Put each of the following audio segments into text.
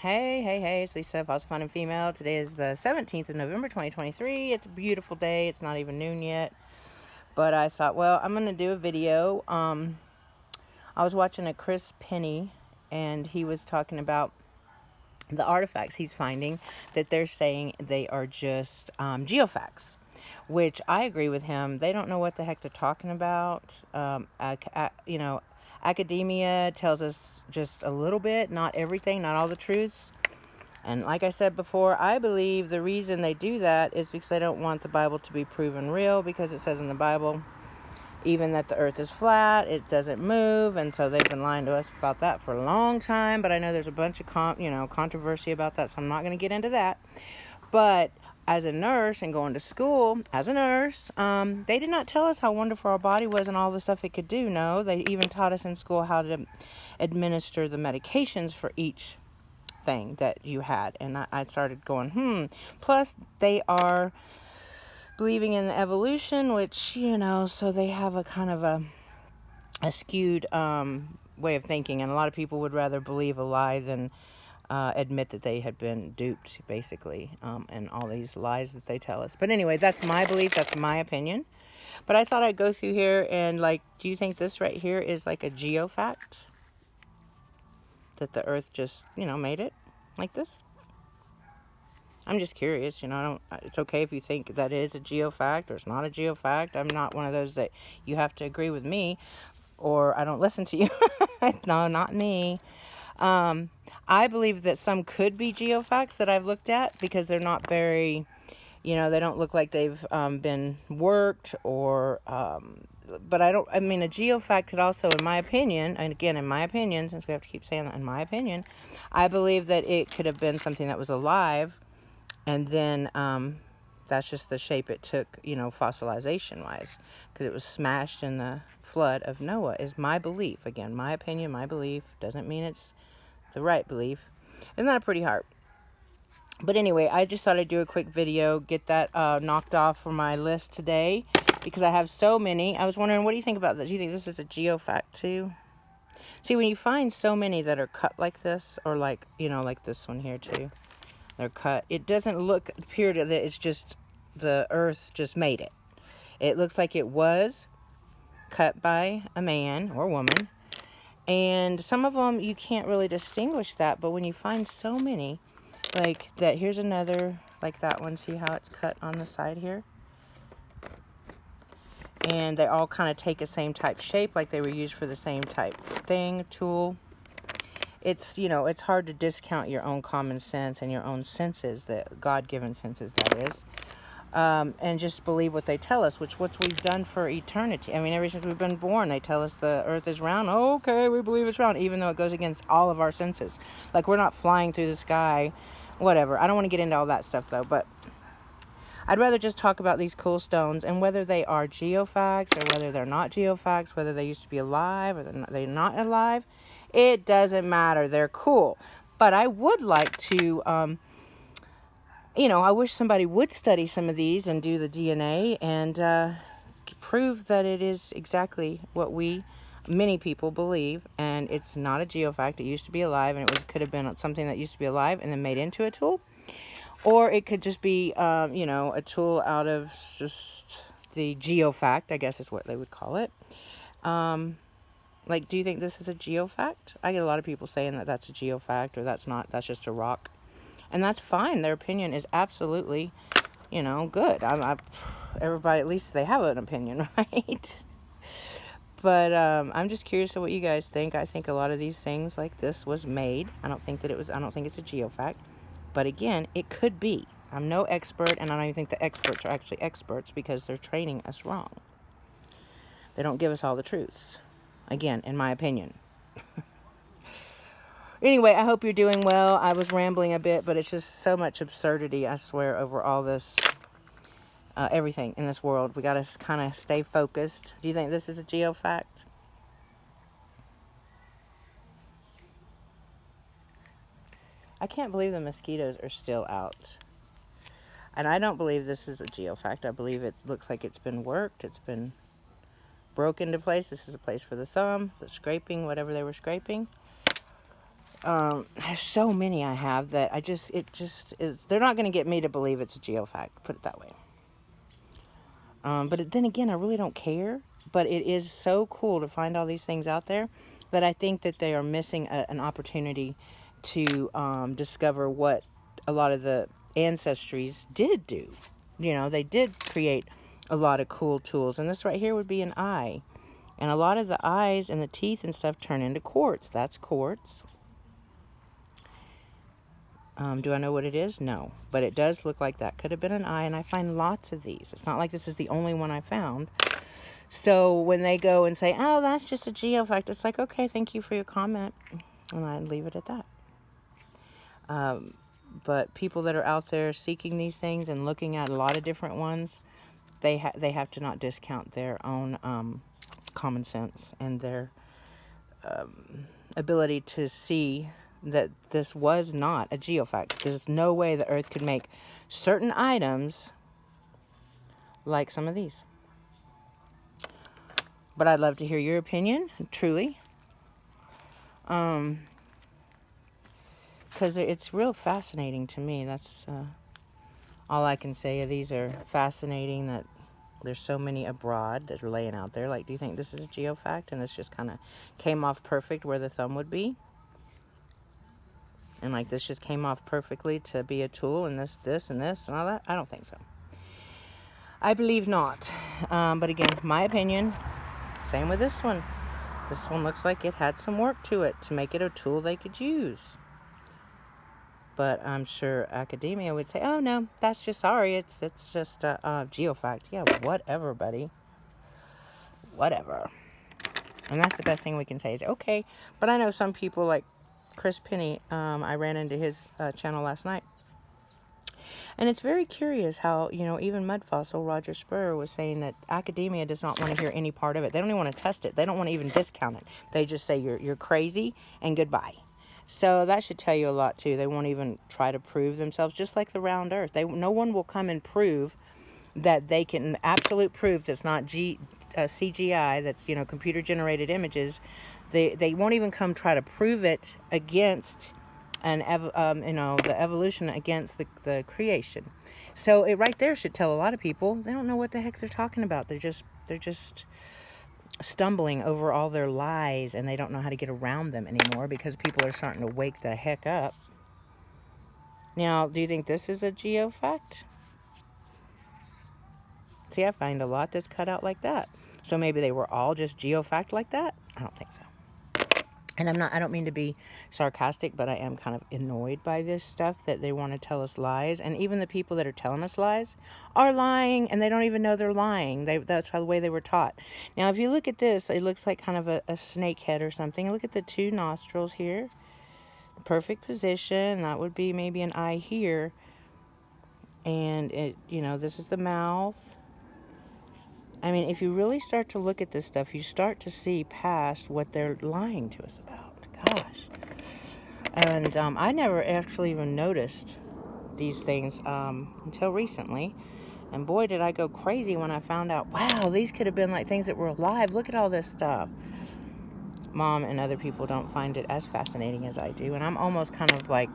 Hey, it's Lisa, Boss Fun and Female. Today is the 17th of November, 2023. It's a beautiful day. It's not even noon yet. But I thought, well, I'm going to do a video. I was watching a Chris Penny, and he was talking about the artifacts he's finding that they're saying they are just geofacts, which I agree with him. They don't know what the heck they're talking about. Academia tells us just a little bit, not everything, not all the truths. And like I said before, I believe the reason they do that is because they don't want the Bible to be proven real, because it says in the Bible even that the earth is flat, it doesn't move, and so they've been lying to us about that for a long time. But I know there's a bunch of controversy about that, so I'm not going to get into that. But as a nurse and going to school as a nurse, they did not tell us how wonderful our body was and all the stuff it could do. No, they even taught us in school how to administer the medications for each thing that you had. And I started going, Plus, they are believing in evolution, which, so they have a kind of a skewed way of thinking. And a lot of people would rather believe a lie than admit that they had been duped, basically, and all these lies that they tell us. But anyway, that's my belief. That's my opinion. But I thought I'd go through here and, do you think this right here is like a geofact? That the earth just, made it like this? I'm just curious, it's okay if you think that is a geofact or it's not a geofact. I'm not one of those that you have to agree with me or I don't listen to you. No, not me. I believe that some could be geofacts that I've looked at because they're not very, they don't look like they've been worked or, but a geofact could also, in my opinion, and again, in my opinion, since we have to keep saying that, in my opinion, I believe that it could have been something that was alive. And then that's just the shape it took, fossilization-wise, because it was smashed in the flood of Noah, is my belief. Again, my opinion, my belief. Doesn't mean it's the right belief. Isn't that pretty hard? But anyway, I just thought I'd do a quick video, get that knocked off for my list today, because I have so many. I was wondering, what do you think about this? Do you think this is a geofact too? See, when you find so many that are cut like this, or like this one here too, they're cut, it doesn't look appear that it's just the earth just made it. It looks like it was cut by a man or woman, and some of them you can't really distinguish that. But when you find so many like that, here's another like that one. See how it's cut on the side here, and they all kind of take a same type shape, like they were used for the same type thing, tool. It's, it's hard to discount your own common sense and your own senses, that God-given senses, that is, and just believe what they tell us, which what we've done for eternity. I mean, ever since we've been born, they tell us the earth is round. Oh, okay, we believe it's round, even though it goes against all of our senses. Like, we're not flying through the sky, whatever. I don't want to get into all that stuff, though, but I'd rather just talk about these cool stones and whether they are geofacts or whether they're not geofacts, whether they used to be alive or they're not alive. It doesn't matter. They're cool. But I would like to, I wish somebody would study some of these and do the DNA and prove that it is exactly what many people believe, and it's not a geofact. It used to be alive, and it could have been something that used to be alive and then made into a tool. Or it could just be, a tool out of just the geofact, I guess is what they would call it. Do you think this is a geofact? I get a lot of people saying that that's a geofact, or that's not, that's just a rock. And that's fine. Their opinion is absolutely, good. Everybody, at least they have an opinion, right? But I'm just curious to what you guys think. I think a lot of these things like this was made. I don't think it's a geofact. But again, it could be. I'm no expert, and I don't even think the experts are actually experts because they're training us wrong. They don't give us all the truths. Again, in my opinion. Anyway, I hope you're doing well. I was rambling a bit, but it's just so much absurdity, I swear, over all this, everything in this world. We got to kind of stay focused. Do you think this is a geofact? I can't believe the mosquitoes are still out. And I don't believe this is a geofact. I believe it looks like it's been worked. It's been broken into place. This is a place for the thumb, the scraping, whatever they were scraping. There's so many I have that it just is, they're not going to get me to believe it's a geofact, put it that way. But then again, I really don't care. But it is so cool to find all these things out there that I think that they are missing an opportunity to discover what a lot of the ancestries did do. You know, they did create a lot of cool tools. And this right here would be an eye. And a lot of the eyes and the teeth and stuff turn into quartz. That's quartz. Do I know what it is? No. But it does look like that could have been an eye, and I find lots of these. It's not like this is the only one I found. So when they go and say, oh, that's just a geofact, it's like, okay, thank you for your comment. And I leave it at that. But people that are out there seeking these things and looking at a lot of different ones, they have to not discount their own common sense and their ability to see that this was not a geofact. There's no way the Earth could make certain items like some of these. But I'd love to hear your opinion, truly. Because it's real fascinating to me. That's all I can say. These are fascinating, that there's so many abroad that are laying out there. Like, do you think this is a geofact and this just kind of came off perfect where the thumb would be? And like this just came off perfectly to be a tool, and this and this and all that? I don't think so. I believe not. But again, my opinion, same with this one. This one looks like it had some work to it to make it a tool they could use. But I'm sure academia would say, oh no, that's just, sorry, it's just a geofact. Yeah, whatever, buddy. Whatever. And that's the best thing we can say is, okay. But I know some people like Chris Penny, I ran into his channel last night. And it's very curious how, you know, even Mud Fossil, Roger Spur, was saying that academia does not want to hear any part of it. They don't even want to test it. They don't want to even discount it. They just say you're crazy and goodbye. So that should tell you a lot too. They won't even try to prove themselves, just like the round earth. No one will come and prove that they can, absolute proof that's not CGI, that's, you know, computer generated images. They won't even come try to prove it against and you know, the evolution against the creation. So it right there should tell a lot of people they don't know what the heck they're talking about. They're just stumbling over all their lies, and they don't know how to get around them anymore because people are starting to wake the heck up. Now, do you think this is a geofact? See, I find a lot that's cut out like that. So maybe they were all just geofact like that? I don't think so. And I don't mean to be sarcastic, but I am kind of annoyed by this stuff, that they want to tell us lies. And even the people that are telling us lies are lying, and they don't even know they're lying. That's how the way they were taught. Now, if you look at this, it looks like kind of a snake head or something. Look at the two nostrils here. Perfect position. That would be maybe an eye here. And it, you know, this is the mouth. I mean, if you really start to look at this stuff, you start to see past what they're lying to us about. Gosh. And I never actually even noticed these things until recently. And boy, did I go crazy when I found out, wow, these could have been like things that were alive. Look at all this stuff. Mom and other people don't find it as fascinating as I do. And I'm almost kind of like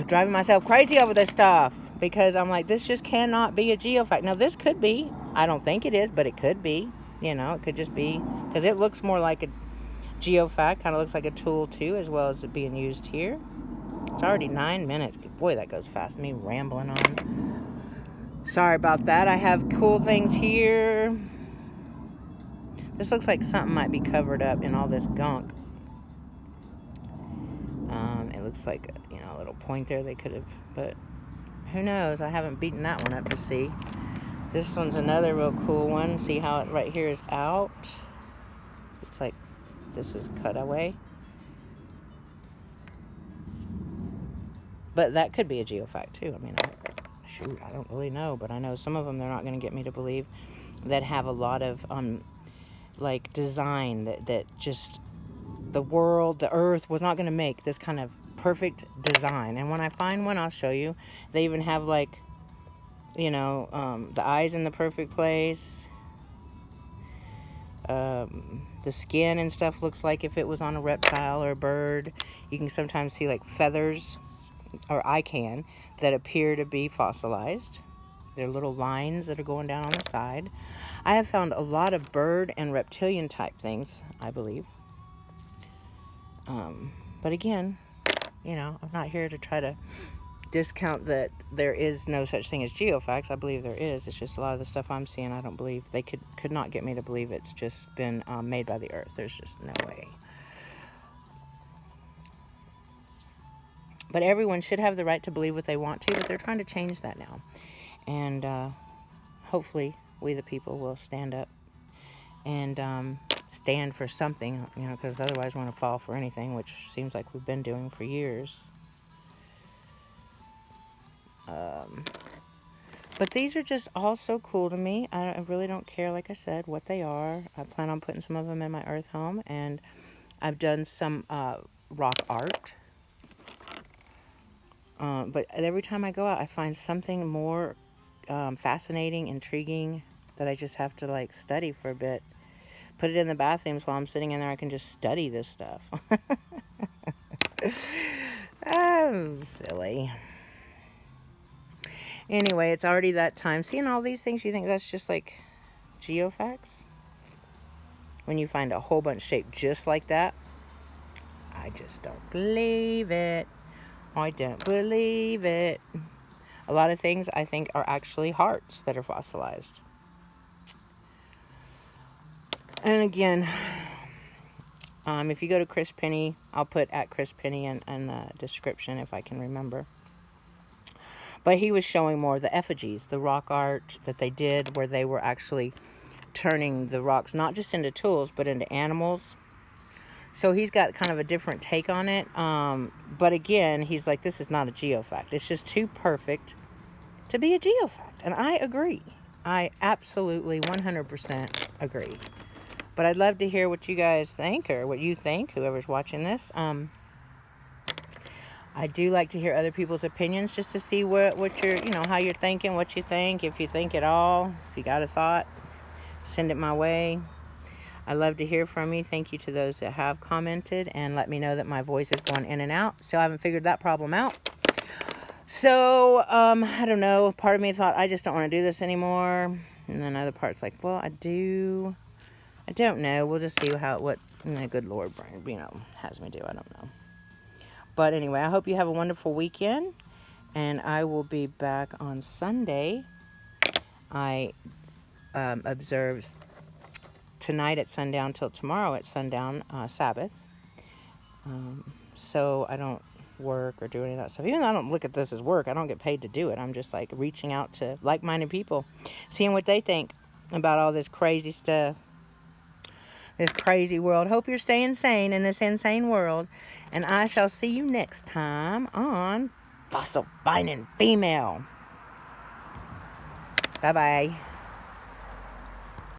driving myself crazy over this stuff. Because I'm like, this just cannot be a geofact. Now, this could be. I don't think it is, but it could be. You know, it could just be. Because it looks more like a geofact. Kind of looks like a tool, too, as well as it being used here. It's already 9 minutes. Boy, that goes fast. Me rambling on. Sorry about that. I have cool things here. This looks like something might be covered up in all this gunk. It looks like, you know, a little point there they could have, but who knows? I haven't beaten that one up to see. This one's another real cool one. See how it right here is out? Looks like this is cut away. But that could be a geofact too. I mean, I don't really know. But I know some of them they're not going to get me to believe, that have a lot of like design that just the world, the earth was not going to make this kind of perfect design. And when I find one, I'll show you. They even have like, you know, the eyes in the perfect place. the skin and stuff looks like if it was on a reptile or a bird. You can sometimes see like feathers, or I can, that appear to be fossilized. They're little lines that are going down on the side. I have found a lot of bird and reptilian type things, I believe. But again, I'm not here to try to discount that there is no such thing as geofacts. I believe there is. It's just a lot of the stuff I'm seeing, I don't believe. They could not get me to believe it's just been made by the earth. There's just no way. But everyone should have the right to believe what they want to, but they're trying to change that now. And hopefully we the people will stand up and stand for something, because otherwise we're going to fall for anything, which seems like we've been doing for years. But these are just all so cool to me. I really don't care, like I said, what they are. I plan on putting some of them in my earth home, and I've done some rock art. But every time I go out, I find something more fascinating, intriguing, that I just have to like study for a bit. Put it in the bathrooms while I'm sitting in there. I can just study this stuff. I'm silly. Anyway, it's already that time. Seeing all these things, you think that's just like geofacts? When you find a whole bunch shaped just like that, I just don't believe it. I don't believe it. A lot of things I think are actually hearts that are fossilized. And again, if you go to Chris Penny, I'll put at Chris Penny in the description if I can remember. But he was showing more of the effigies, the rock art that they did, where they were actually turning the rocks not just into tools, but into animals. So he's got kind of a different take on it. But again, he's like, this is not a geofact. It's just too perfect to be a geofact. And I agree. I absolutely 100% agree. But I'd love to hear what you guys think, or what you think, whoever's watching this. I do like to hear other people's opinions, just to see what you're, how you're thinking, what you think, if you think at all. If you got a thought, send it my way. I love to hear from you. Thank you to those that have commented and let me know that my voice is going in and out. Still haven't figured that problem out. So, I don't know. Part of me thought, I just don't want to do this anymore. And then other parts like, well, I do. I don't know. We'll just see what the good Lord, has me do. I don't know. But anyway, I hope you have a wonderful weekend. And I will be back on Sunday. I observe tonight at sundown till tomorrow at sundown, Sabbath. So I don't work or do any of that stuff. Even though I don't look at this as work, I don't get paid to do it. I'm just like reaching out to like-minded people, seeing what they think about all this crazy stuff, this crazy world. Hope you're staying sane in this insane world. And I shall see you next time on Fossil Finding Female. Bye-bye.